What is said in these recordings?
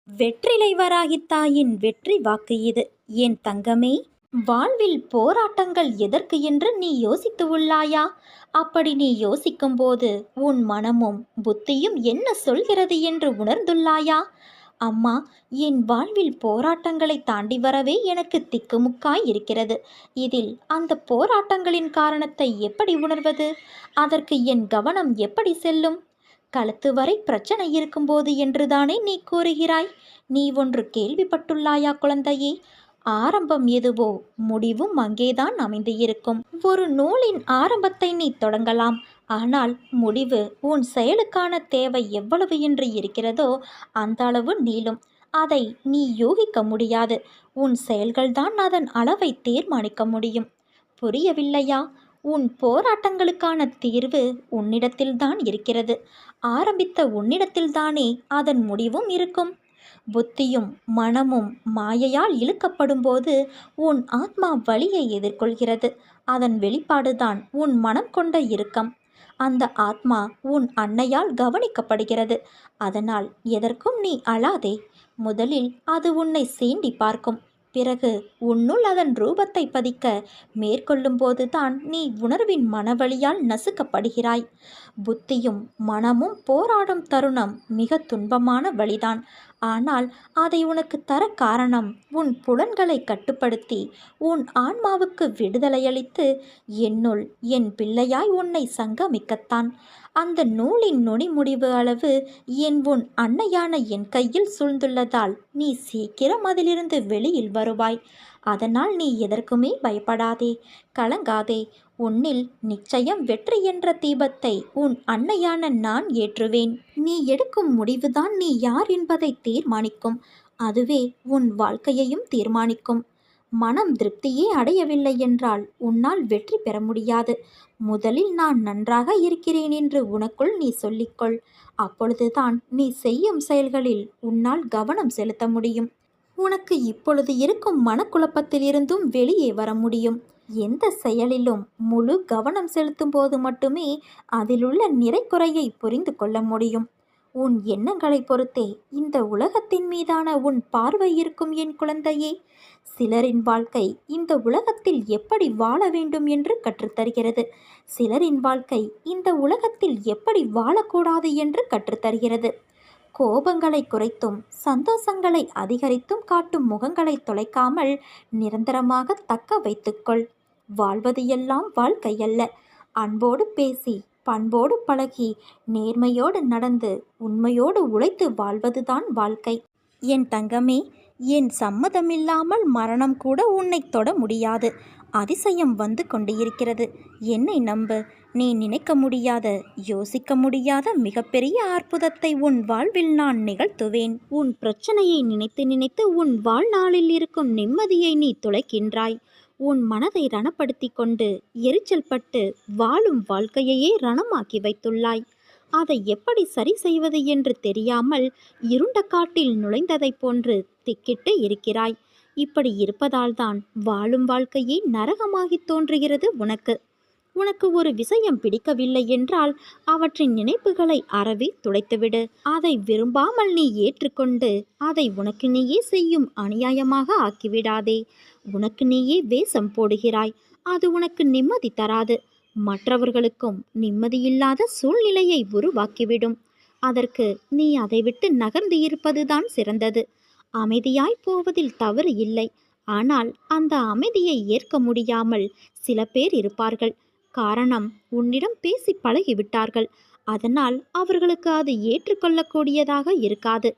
வெற்றிலை வராகி தாயின் வெற்றி வாக்கு இது. என் தங்கமே, வாழ்வில் போராட்டங்கள் எதற்கு என்று நீ யோசித்து உள்ளாயா? அப்படி நீ யோசிக்கும்போது உன் மனமும் புத்தியும் என்ன சொல்கிறது என்று உணர்ந்துள்ளாயா? அம்மா, என் வாழ்வில் போராட்டங்களை தாண்டி வரவே எனக்கு திக்குமுக்காய் இருக்கிறது. இதில் அந்த போராட்டங்களின் காரணத்தை எப்படி உணர்வது? அதற்கு என் கவனம் எப்படி செல்லும்? கழுத்து வரை பிரச்சனை இருக்கும்போது என்றுதானே நீ கூறுகிறாய்? நீ ஒன்று கேள்விப்பட்டுள்ளாயா குழந்தையே? ஆரம்பம் எதுவோ முடிவும் அங்கேதான் அமைந்து இருக்கும். ஒரு நூலின் ஆரம்பத்தை நீ தொடங்கலாம், ஆனால் முடிவு உன் செயலுக்கான தேவை எவ்வளவு என்று இருக்கிறதோ அந்த அளவு நீளும். அதை நீ யூகிக்க முடியாது. உன் செயல்கள்தான் அதன் அளவை தீர்மானிக்க முடியும். புரியவில்லையா? உன் போராட்டங்களுக்கான தீர்வு உன்னிடத்தில்தான் இருக்கிறது. ஆரம்பித்த உன்னிடத்தில்தானே அதன் முடிவும் இருக்கும். புத்தியும் மனமும் மாயையால் இழுக்கப்படும்போது உன் ஆத்மா வலியை எதிர்கொள்கிறது. அதன் வெளிப்பாடுதான் உன் மனம் கொண்ட இறுக்கம். அந்த ஆத்மா உன் அன்னையால் கவனிக்கப்படுகிறது. அதனால் எதற்கும் நீ அழாதே. முதலில் அது உன்னை சீண்டி பார்க்கும். பிறகு உன்னுள் அதன் ரூபத்தை பதிக்க மேற்கொள்ளும் போதுதான் நீ உணர்வின் மனவழியால் நசுக்கப்படுகிறாய். புத்தியும் மனமும் போராடும் தருணம் மிக துன்பமான வழிதான். ஆனால் அதை உனக்கு தர காரணம் உன் புலன்களை கட்டுப்படுத்தி உன் ஆன்மாவுக்கு விடுதலையளித்து என்னுள் என் பிள்ளையாய் உன்னை சங்கமிக்கத்தான். அந்த நூலின் நொடி முடிவு அளவு உன் அன்னையான என் கையில் சூழ்ந்துள்ளதால் நீ சீக்கிரம் அதிலிருந்து வெளியில் வருவாய். அதனால் நீ எதற்குமே பயப்படாதே, கலங்காதே. உன்னில் நிச்சயம் வெற்றி என்ற தீபத்தை உன் அன்னையான நான் ஏற்றுவேன். நீ எடுக்கும் முடிவுதான் நீ யார் என்பதை தீர்மானிக்கும். அதுவே உன் வாழ்க்கையையும் தீர்மானிக்கும். மனம் திருப்தியே அடையவில்லை என்றால் உன்னால் வெற்றி பெற முடியாது. முதலில் நான் நன்றாக இருக்கிறேன் என்று உனக்குள் நீ சொல்லிக்கொள். அப்பொழுதுதான் நீ செய்யும் செயல்களில் உன்னால் கவனம் செலுத்த முடியும். உனக்கு இப்பொழுது இருக்கும் மனக்குழப்பத்திலிருந்தும் வெளியே வர முடியும். எந்த செயலிலும் முழு கவனம் செலுத்தும் போது மட்டுமே அதிலுள்ள நிறைக்குறையை புரிந்து கொள்ள முடியும். உன் எண்ணங்களை பொறுத்தே இந்த உலகத்தின் மீதான உன் பார்வை இருக்கும் என் குழந்தையே. சிலரின் வாழ்க்கை இந்த உலகத்தில் எப்படி வாழ வேண்டும் என்று கற்றுத்தருகிறது. சிலரின் வாழ்க்கை இந்த உலகத்தில் எப்படி வாழக்கூடாது என்று கற்றுத்தருகிறது. கோபங்களை குறைத்தும் சந்தோஷங்களை அதிகரித்தும் காட்டும் முகங்களை தொலைக்காமல் நிரந்தரமாக தக்க வைத்துக்கொள். வாழ்வது எல்லாம் வாழ்க்கையல்ல. அன்போடு பேசி, பண்போடு பழகி, நேர்மையோடு நடந்து, உண்மையோடு உழைத்து வாழ்வதுதான் வாழ்க்கை. என் தங்கமே, என் சம்மதமில்லாமல் மரணம் கூட உன்னை தொட முடியாது. அதிசயம் வந்து கொண்டு இருக்கிறது. என்னை நம்பு. நீ நினைக்க முடியாத, யோசிக்க முடியாத மிகப்பெரிய அற்புதத்தை உன் வாழ்வில் நான் நிகழ்த்துவேன். உன் பிரச்சனையை நினைத்து நினைத்து உன் வாழ்நாளில் இருக்கும் நிம்மதியை நீ தொலைக்கின்றாய். உன் மனதை ரணப்படுத்தி கொண்டு எரிச்சல் பட்டு வாழும் வாழ்க்கையையே ரணமாக்கி வைத்துள்ளாய். அதை எப்படி சரி செய்வது என்று தெரியாமல் இருண்ட காட்டில் நுழைந்ததைப் போன்று திக்கிட்டு இருக்கிறாய். இப்படி இருப்பதால்தான் வாழும் வாழ்க்கையே நரகமாகி தோன்றுகிறது உனக்கு. உனக்கு ஒரு விஷயம் பிடிக்கவில்லை என்றால் அவற்றின் நினைப்புகளை அறவே துடைத்துவிடு. அதை விரும்பாமல் நீ ஏற்றுக்கொண்டு அதை உனக்கு நீயே செய்யும் அநியாயமாக ஆக்கிவிடாதே. உனக்கு நீயே வேஷம் போடுகிறாய். அது உனக்கு நிம்மதி தராது. மற்றவர்களுக்கும் நிம்மதியில்லாத சூழ்நிலையை உருவாக்கிவிடும். அதற்கு நீ அதை விட்டு நகர்ந்து இருப்பதுதான் சிறந்தது. அமைதியாய் போவதில் தவறு இல்லை. ஆனால் அந்த அமைதியை ஏற்க முடியாமல் சில பேர் இருப்பார்கள். காரணம், உன்னிடம் பேசி பழகிவிட்டார்கள். அதனால் அவர்களுக்கு அது ஏற்றுக்கொள்ளக்கூடியதாக இருக்காது.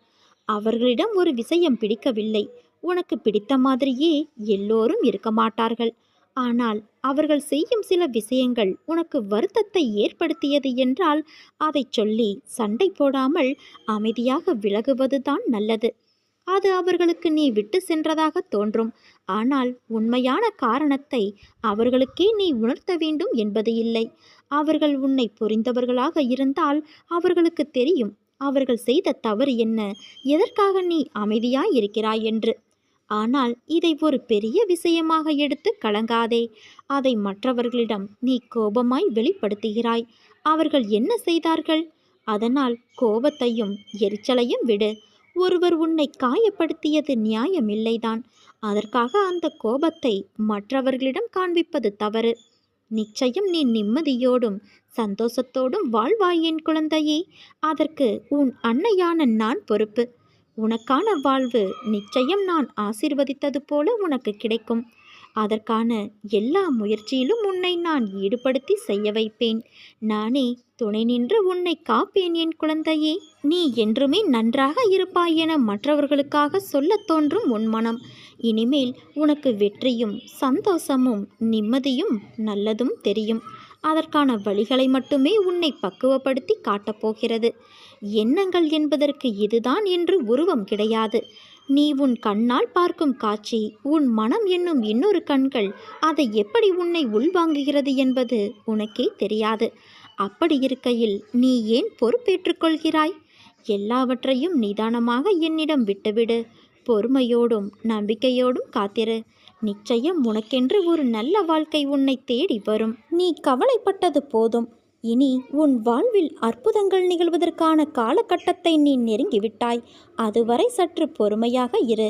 அவர்களிடம் ஒரு விஷயம் பிடிக்கவில்லை. உனக்கு பிடித்த மாதிரியே எல்லோரும் இருக்க மாட்டார்கள். ஆனால் அவர்கள் செய்யும் சில விஷயங்கள் உனக்கு வருத்தத்தை ஏற்படுத்தியது என்றால் அதை சொல்லி சண்டை போடாமல் அமைதியாக விலகுவதுதான் நல்லது. அது அவர்களுக்கு நீ விட்டு சென்றதாக தோன்றும். ஆனால் உண்மையான காரணத்தை அவர்களுக்கே நீ உணர்த்த வேண்டும் என்பது இல்லை. அவர்கள் உன்னை புரிந்தவர்களாக இருந்தால் அவர்களுக்கு தெரியும் அவர்கள் செய்த தவறு என்ன, எதற்காக நீ அமைதியாய் இருக்கிறாய் என்று. ஆனால் இதை ஒரு பெரிய விஷயமாக எடுத்து கலங்காதே. அதை மற்றவர்களிடம் நீ கோபமாய் வெளிப்படுத்துகிறாய். அவர்கள் என்ன செய்தார்கள்? அதனால் கோபத்தையும் எரிச்சலையும் விடு. ஒருவர் உன்னை காயப்படுத்தியது நியாயமில்லைதான். அதற்காக அந்த கோபத்தை மற்றவர்களிடம் காண்பிப்பது தவறு. நிச்சயம் நீ நிம்மதியோடும் சந்தோஷத்தோடும் வாழ்வாய் என் குழந்தையே. அதற்கு உன் அன்னையான நான் பொறுப்பு. உனக்கான வாழ்வு நிச்சயம் நான் ஆசீர்வதித்தது போல உனக்கு கிடைக்கும். அதற்கான எல்லா முயற்சியிலும் உன்னை நான் ஈடுபடுத்தி செய்ய வைப்பேன். நானே துணை நின்று உன்னை காப்பேன் என் குழந்தையே. நீ என்றுமே நன்றாக இருப்பாய் என மற்றவர்களுக்காக சொல்லத் தோன்றும் உன் மனம் இனிமேல் உனக்கு வெற்றியும் சந்தோஷமும் நிம்மதியும் நல்லதும் தெரியும். அதற்கான வழிகளை மட்டுமே உன்னை பக்குவப்படுத்தி காட்டப்போகிறது. எண்ணங்கள் என்பதற்கு இதுதான் என்று உருவம் கிடையாது. நீ உன் கண்ணால் பார்க்கும் காட்சி, உன் மனம் என்னும் இன்னொரு கண்கள் அதை எப்படி உன்னை உள்வாங்குகிறது என்பது உனக்கே தெரியாது. அப்படி இருக்கையில் நீ ஏன் பொறுப்பேற்றுக் கொள்கிறாய்? எல்லாவற்றையும் நிதானமாக என்னிடம் விட்டுவிடு. பொறுமையோடும் நம்பிக்கையோடும் காத்திரு. நிச்சயம் உனக்கென்று ஒரு நல்ல வாழ்க்கை உன்னை தேடி வரும். நீ கவலைப்பட்டது போதும். இனி உன் வாழ்வில் அற்புதங்கள் நிகழ்வதற்கான காலகட்டத்தை நீ நெருங்கிவிட்டாய். அதுவரை சற்று பொறுமையாக இரு.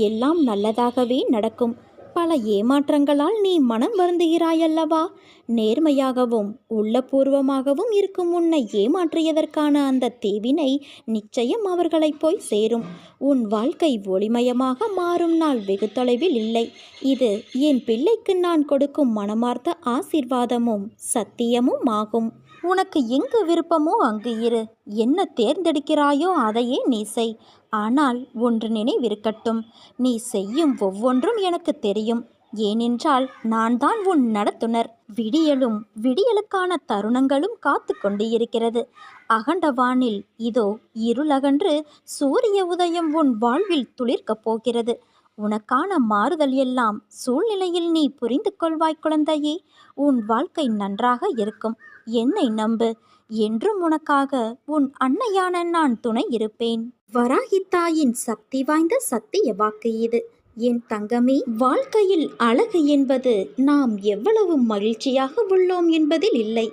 எல்லாம் நல்லதாகவே நடக்கும். பல ஏமாற்றங்களால் நீ மனம் வருந்துகிறாயல்லவா? நேர்மையாகவும் உள்ளபூர்வமாகவும் இருக்கும் உன்னை ஏமாற்றியதற்கான அந்த தீவினை நிச்சயம் அவர்களை போய் சேரும். உன் வாழ்க்கை ஒளிமயமாக மாறும் நாள் வெகு தொலைவில் இல்லை. இது என் பிள்ளைக்கு நான் கொடுக்கும் மனமார்ந்த ஆசீர்வாதமும் சத்தியமும் ஆகும். உனக்கு எங்கு விருப்பமோ அங்கு இரு. என்ன தேர்ந்தெடுக்கிறாயோ அதையே நீ செய். ஆனால் ஒன்று நினைவிருக்கட்டும், நீ செய்யும் ஒவ்வொன்றும் எனக்கு தெரியும். ஏனென்றால் நான் தான் உன் நடத்துனர். விடியலும் விடியலுக்கான தருணங்களும் காத்து கொண்டு இருக்கிறது. அகண்ட வானில் இதோ இருளகன்று சூரிய உதயம் உன் வாழ்வில் துளிர்க்கப் போகிறது. உனக்கான மாறுதல் எல்லாம் சூழ்நிலையில் நீ புரிந்து கொள்வாய் குழந்தையே. உன் வாழ்க்கை நன்றாக இருக்கும். என்னை நம்பு. என்றும் உனக்காக உன் அன்னையான நான் துணை இருப்பேன். வராகி தாயின் சக்தி வாய்ந்த சத்திய வாக்கு இது. என் தங்கமே, வாழ்க்கையில் அழகு என்பது நாம் எவ்வளவு மகிழ்ச்சியாக உள்ளோம் என்பதில் இல்லை,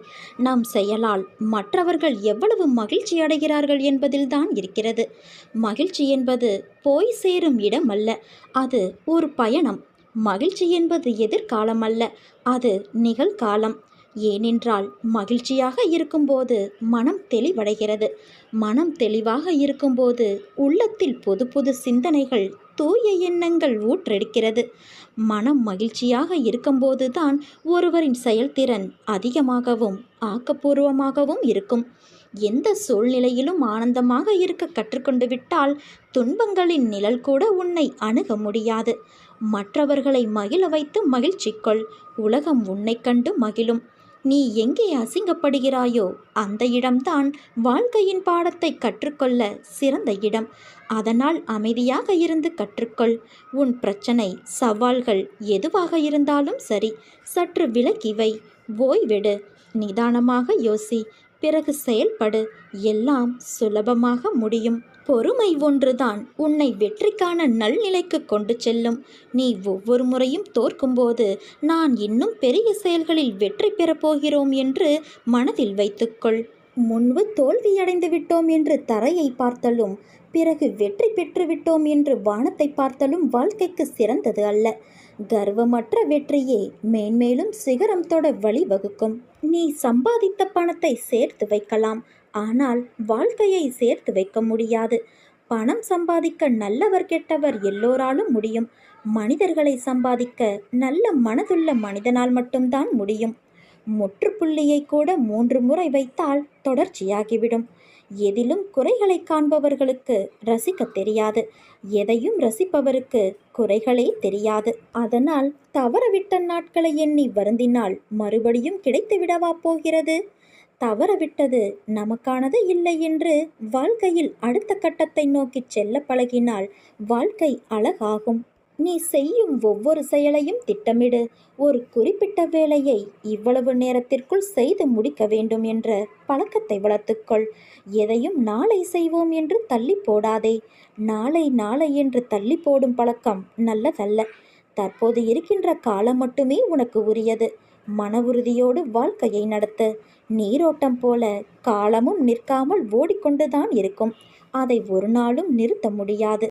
நம் செயலால் மற்றவர்கள் எவ்வளவு மகிழ்ச்சி அடைகிறார்கள் என்பதில்தான் இருக்கிறது. மகிழ்ச்சி என்பது போய் சேரும் இடம் அல்ல, அது ஒரு பயணம். மகிழ்ச்சி என்பது எதிர்காலம் அல்ல, அது நிகழ்காலம். ஏனென்றால் மகிழ்ச்சியாக இருக்கும்போது மனம் தெளிவடைகிறது. மனம் தெளிவாக இருக்கும்போது உள்ளத்தில் புது புது சிந்தனைகள், தூய எண்ணங்கள் ஊற்றெடுக்கிறது. மனம் மகிழ்ச்சியாக இருக்கும்போது தான் ஒருவரின் செயல்திறன் அதிகமாகவும் ஆக்கப்பூர்வமாகவும் இருக்கும். எந்த சூழ்நிலையிலும் ஆனந்தமாக இருக்க கற்றுக்கொண்டு விட்டால் துன்பங்களின் நிழல் கூட உன்னை அணுக முடியாது. மற்றவர்களை மகிழ வைத்து மகிழ்ச்சிக்கொள். உலகம் உன்னை கண்டு மகிழும். நீ எங்கே அசிங்கப்படுகிறாயோ அந்த இடம்தான் வாழ்க்கையின் பாடத்தை கற்றுக்கொள்ள சிறந்த இடம். அதனால் அமைதியாக இருந்து கற்றுக்கொள். உன் பிரச்சனை, சவால்கள் எதுவாக இருந்தாலும் சரி, சற்று விலக்கி வை. ஓய்வெடு. நிதானமாக யோசி. பிறகு செயல்படு. எல்லாம் சுலபமாக முடியும். பொறுமை ஒன்றுதான் உன்னை வெற்றிக்கான நல்நிலைக்கு கொண்டு செல்லும். நீ ஒவ்வொரு முறையும் தோற்கும்போது நான் இன்னும் பெரிய செயல்களில் வெற்றி பெறப் போகிறோம் என்று மனதில் வைத்துக்கொள். முன்பு தோல்வியடைந்து விட்டோம் என்று தரையை பார்த்தலும், பிறகு வெற்றி பெற்றுவிட்டோம் என்று வானத்தை பார்த்தலும் வாழ்க்கைக்கு சிறந்தது அல்ல. கர்வமற்ற வெற்றியே மேன்மேலும் சிகரம் தொட வழிவகுக்கும். நீ சம்பாதித்த பணத்தை சேர்த்து வைக்கலாம், ஆனால் வாழ்க்கையை சேர்த்து வைக்க முடியாது. பணம் சம்பாதிக்க நல்லவர் கெட்டவர் எல்லோராலும் முடியும். மனிதர்களை சம்பாதிக்க நல்ல மனதுள்ள மனிதனால் மட்டும்தான் முடியும். முற்றுப்புள்ளியை கூட 3 முறை வைத்தால் தொடர்ச்சியாகிவிடும். எதிலும் குறைகளை காண்பவர்களுக்கு ரசிக்க தெரியாது. எதையும் ரசிப்பவருக்கு குறைகளே தெரியாது. அதனால் தவறவிட்ட நாட்களை எண்ணி வருந்தினால் மறுபடியும் கிடைத்து விடவா போகிறது? தவறவிட்டது நமக்கானது இல்லை என்று வாழ்க்கையில் அடுத்த கட்டத்தை நோக்கி செல்ல பழகினால் வாழ்க்கை அழகாகும். நீ செய்யும் ஒவ்வொரு செயலையும் திட்டமிடு. ஒரு குறிப்பிட்ட வேலையை இவ்வளவு நேரத்திற்குள் செய்து முடிக்க வேண்டும் என்ற பழக்கத்தை வளர்த்துக்கொள். எதையும் நாளை செய்வோம் என்று தள்ளி போடாதே. நாளை நாளை என்று தள்ளி போடும் பழக்கம் நல்லதல்ல. தற்போது இருக்கின்ற காலம் மட்டுமே உனக்கு உரியது. மன உறுதியோடு வாழ்க்கையை நடத்து. நீரோட்டம் போல காலமும் நிற்காமல் ஓடிக்கொண்டுதான் இருக்கும். அதை ஒரு நாளும் நிறுத்த முடியாது.